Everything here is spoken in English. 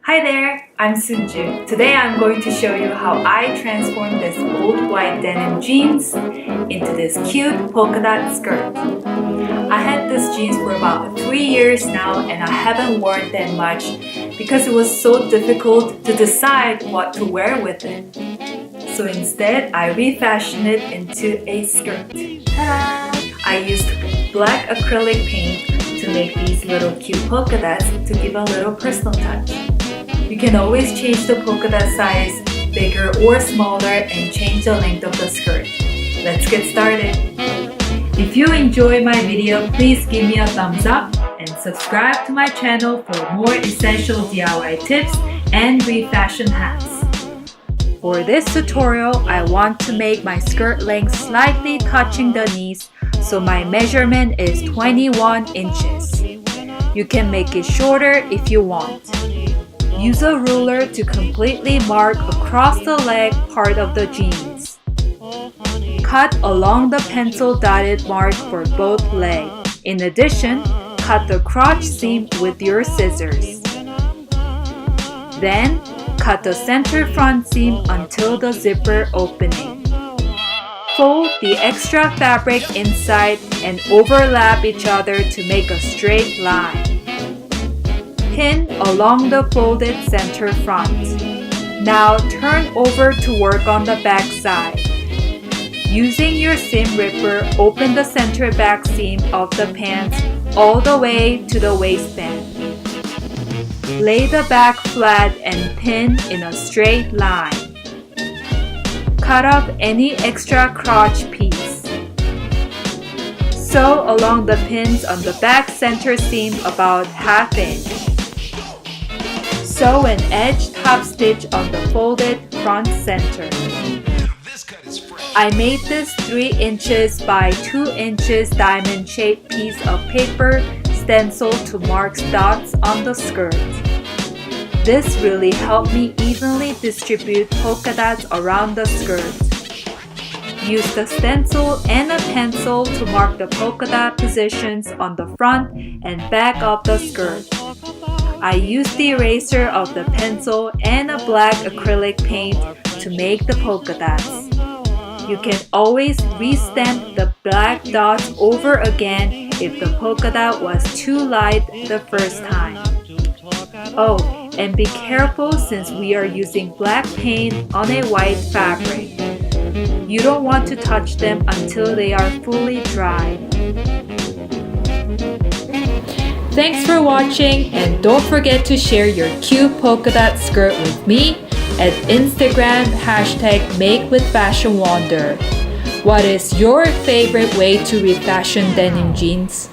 Hi there, I'm Sunju. Today I'm going to show you how I transformed this old white denim jeans into this cute polka dot skirt. I had this jeans for about 3 years now and I haven't worn that much because it was so difficult to decide what to wear with it. So instead, I refashioned it into a skirt. Ta-da! I used black acrylic paint to make these little cute polka dots to give a little personal touch. You can always change the polka dot size, bigger or smaller, and change the length of the skirt. Let's get started. If you enjoy my video, please give me a thumbs up and subscribe to my channel for more essential DIY tips and refashion hacks. For this tutorial, I want to make my skirt length slightly touching the knees, so my measurement is 21 inches. You can make it shorter if you want. Use a ruler to completely mark across the leg part of the jeans. Cut along the pencil dotted mark for both legs. In addition, cut the crotch seam with your scissors. Then, cut the center front seam until the zipper opening. Fold the extra fabric inside and overlap each other to make a straight line. Pin along the folded center front. Now turn over to work on the back side. Using your seam ripper, open the center back seam of the pants all the way to the waistband. Lay the back flat and pin in a straight line. Cut off any extra crotch piece. Sew along the pins on the back center seam about 1/2 inch. Sew an edge top stitch on the folded front center. I made this 3 inches by 2 inches diamond shaped piece of paper stencil to mark dots on the skirt. This really helped me evenly distribute polka dots around the skirt. Use the stencil and a pencil to mark the polka dot positions on the front and back of the skirt. I used the eraser of the pencil and a black acrylic paint to make the polka dots. You can always re-stamp the black dots over again if the polka dot was too light the first time. Oh, and be careful since we are using black paint on a white fabric. You don't want to touch them until they are fully dry. Thanks for watching, and don't forget to share your cute polka dot skirt with me at Instagram #MakeWithFashionWonder. What is your favorite way to refashion denim jeans?